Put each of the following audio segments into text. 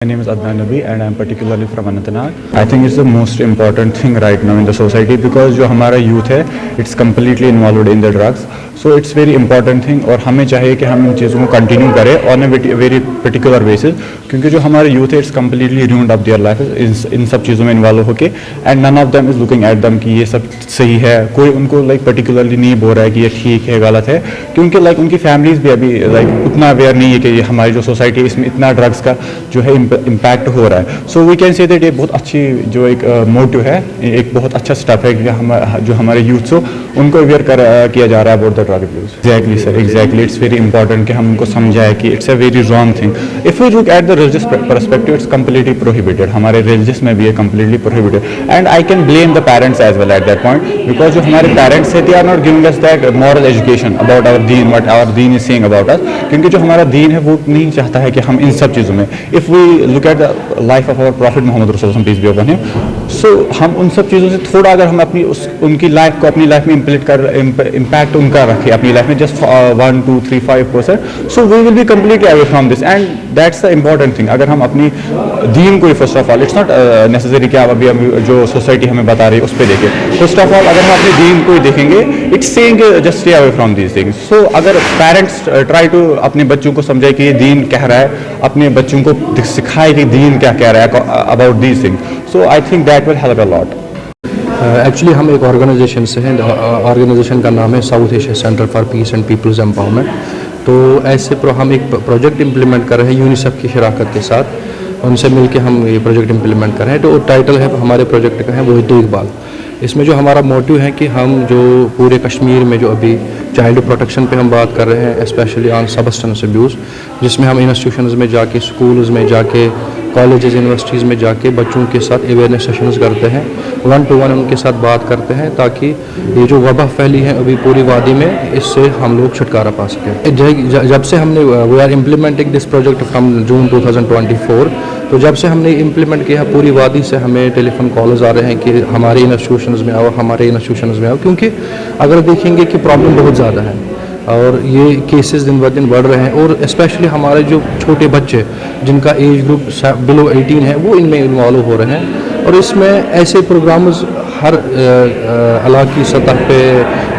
My name is Adnan Nabi and I am particularly from Anantnag. I think it's the most important thing right now in the society because जो हमारा youth है it's completely involved in the drugs. So it's very important thing और हमें चाहिए कि हम इन चीज़ों को continue करें on a very particular basis क्योंकि जो हमारे youth है it's completely ruined up their life इन सब चीज़ों में involve होके and none of them is looking at them कि ये सब सही है. कोई उनको like particularly नहीं बोल रहा है कि ये ठीक है गलत है क्योंकि like उनकी families भी अभी like उतना aware नहीं है कि ये हमारी जो society है इसमें इतना drugs का जो है इम्पैक्ट हो रहा है. So we can say that ये बहुत अच्छी जो एक मोटिव है, एक बहुत अच्छा स्टेप है कि हम जो हमारे यूथ हो उनको अवेयर किया जा रहा है about the drug abuse. Exactly sir, exactly. It's very important कि हम उनको समझाएं कि it's a very wrong thing. If we look at the religious perspective it's completely prohibited. हमारे रिलीजियस में भी है completely prohibited and I can blame the parents as well at that point because जो हमारे पेरेंट्स है they are not giving us that moral education about our दीन, what our Deen is saying about us. क्योंकि जो हमारा दीन है वो नहीं चाहता है कि हम इन सब चीज़ों में, if we look at the life of our prophet Mohammad रसूलुल्लाह peace be upon him, so हम उन सब चीज़ों से थोड़ा अगर हम अपनी उनकी लाइफ को अपनी लाइफ में इम्पैक्ट उनका रखें अपनी लाइफ में just 1, 2, 3, 5%, so we will be completely away from this and that's the important thing. अगर हम अपनी दीन को first of all, it's not necessary कि आप अभी जो सोसाइटी हमें बता रही है उस पर देखें. फर्स्ट ऑफ ऑल अगर हम अपने दीन को ही देखेंगे it's saying just stay away from these things. So अगर पेरेंट्स ट्राई टू अपने बच्चों को समझाए कि ये दीन कह रहा है, अपने बच्चों को सिखाए कि दीन क्या कह रहा है about these things, so I think that will help a lot. Actually हम एक ऑर्गेनाइजेशन से हैं. ऑर्गेनाइजेशन का नाम है South Asia Centre for Peace and People's Empowerment. तो ऐसे हम एक प्रोजेक्ट इम्प्लीमेंट कर रहे हैं यूनिसेफ की शराकत के साथ. उनसे मिलके हम ये प्रोजेक्ट इम्प्लीमेंट कर रहे हैं. तो टाइटल है हमारे प्रोजेक्ट का है वो है देखभाल. इसमें जो हमारा मोटिव है कि हम जो पूरे कश्मीर में जो अभी चाइल्ड प्रोटेक्शन पे हम बात कर रहे हैं, स्पेशली ऑन सबस्टेंस अब्यूज़, जिसमें हम इंस्टीट्यूशंस में जाके, स्कूल्स में जाके, कॉलेजेस यूनिवर्सिटीज़ में जाके बच्चों के साथ अवेयरनेस सेशंस करते हैं, 1-to-1 उनके साथ बात करते हैं ताकि ये जो वबा फैली है अभी पूरी वादी में, इससे हम लोग छुटकारा पा सकें. जब से हमने we are implementing this project from June 2024, तो जब से हमने इम्प्लीमेंट किया पूरी वादी से हमें टेलीफोन कॉल्स आ रहे हैं कि हमारे इंस्टीट्यूशंस में आओ, हमारे इंस्टीट्यूशंस में आओ. क्योंकि अगर देखेंगे कि प्रॉब्लम बहुत ज़्यादा है और ये केसेस दिन ब दिन बढ़ रहे हैं और स्पेशली हमारे जो छोटे बच्चे जिनका एज ग्रुप बिलो 18 है वो इनमें इन्वॉल्व हो रहे हैं. और इसमें ऐसे प्रोग्राम्स हर इलाक़ाई सतह पे,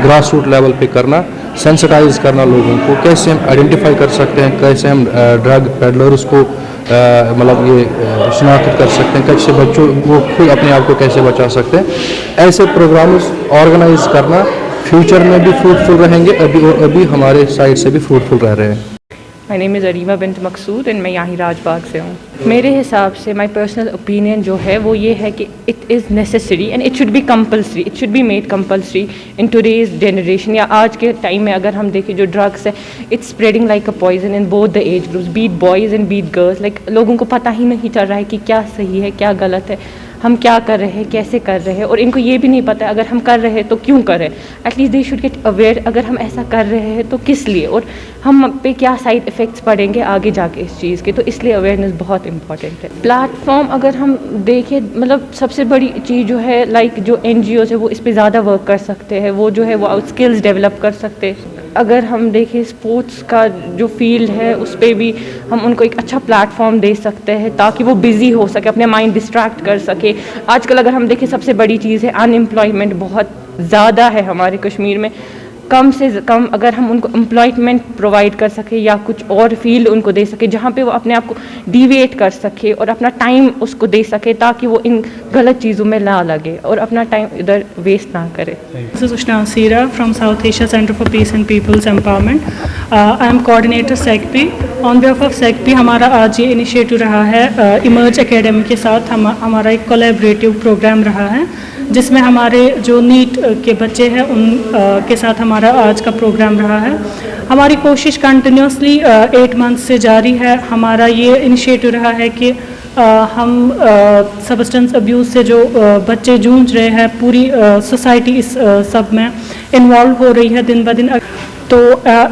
ग्रास रूट लेवल पे करना, सेंसिटाइज करना लोगों को, कैसे हम आइडेंटिफाई कर सकते हैं, कैसे हम ड्रग पेडलर्स को मतलब ये शनाख्त कर सकते हैं, कैसे बच्चों वो खुद अपने आप को कैसे बचा सकते हैं. ऐसे प्रोग्राम्स ऑर्गेनाइज करना फ्यूचर में भी फ्रूटफुल रहेंगे, अभी हमारे साइड से भी फ्रूटफुल रह रहे हैं. My name is Areema Bint Maqsood and मैं यहाँ राजबाग से हूँ. मेरे हिसाब से माय पर्सनल ओपिनियन जो है वो ये है कि it is necessary and it should be compulsory, it should be made compulsory in today's generation. या आज के टाइम में अगर हम देखें जो ड्रग्स है it's spreading like a poison in both the age groups, beat boys and beat girls. Like लोगों को पता ही नहीं चल रहा है कि क्या सही है क्या गलत है, हम क्या कर रहे हैं, कैसे कर रहे हैं, और इनको ये भी नहीं पता अगर हम कर रहे हैं तो क्यों कर रहे हैं. At least they should get aware अगर हम ऐसा कर रहे हैं तो किस लिए और हम पे क्या साइड इफ़ेक्ट्स पड़ेंगे आगे जाके इस चीज़ के. तो इसलिए अवेयरनेस बहुत इंपॉर्टेंट है. प्लेटफॉर्म अगर हम देखें, मतलब सबसे बड़ी चीज़ जो है लाइक जो NGOs है वो इस पर ज़्यादा वर्क कर सकते हैं, वो जो है वो स्किल्स डेवलप कर सकते हैं. अगर हम देखें स्पोर्ट्स का जो फील्ड है उस पर भी हम उनको एक अच्छा प्लेटफॉर्म दे सकते हैं ताकि वो बिज़ी हो सके, अपने माइंड डिस्ट्रैक्ट कर सके. आजकल अगर हम देखें सबसे बड़ी चीज़ है अनएम्प्लॉयमेंट बहुत ज़्यादा है हमारे कश्मीर में. कम से कम अगर हम उनको एम्प्लॉयमेंट प्रोवाइड कर सके या कुछ और फील्ड उनको दे सके जहाँ पे वो अपने आप को डिविएट कर सके और अपना टाइम उसको दे सके ताकि वो इन गलत चीज़ों में ना लगे और अपना टाइम इधर वेस्ट ना करे. This is Ushna Asira from South Asia Center for Peace and People's Empowerment. I am coordinator SECP. On behalf of SECP हमारा आज ये इनिशिएटिव रहा है इमर्ज एकेडमी के साथ हमारा एक कोलैबोरेटिव प्रोग्राम रहा है जिसमें हमारे जो नीट के बच्चे हैं उन के साथ हमारा आज का प्रोग्राम रहा है. हमारी कोशिश कंटिन्यूसली 8 मंथ से जारी है. हमारा ये इनिशिएटिव रहा है कि हम सबस्टेंस अब्यूज़ से जो बच्चे जूझ रहे हैं, पूरी सोसाइटी इस सब में इन्वॉल्व हो रही है दिन ब दिन. तो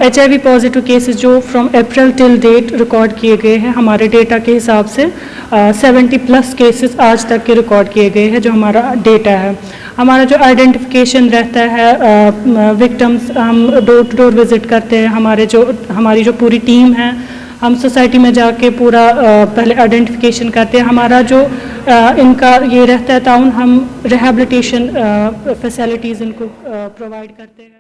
HIV पॉजिटिव केसेस जो from April till date record किए गए हैं हमारे डेटा के हिसाब से 70+ केसेस आज तक के रिकॉर्ड किए गए हैं जो हमारा डेटा है. हमारा जो आइडेंटिफिकेशन रहता है विक्टिम्स, हम डोर टू डोर विज़िट करते हैं. हमारी जो पूरी टीम है ہم سوسائٹی میں جا کے پورا پہلے آئیڈینٹیفیکیشن کرتے ہیں. ہمارا جو ان کا یہ رہتا ہے تعاون, ہم ریہیبلیٹیشن فیسلٹیز ان کو پرووائڈ کرتے ہیں.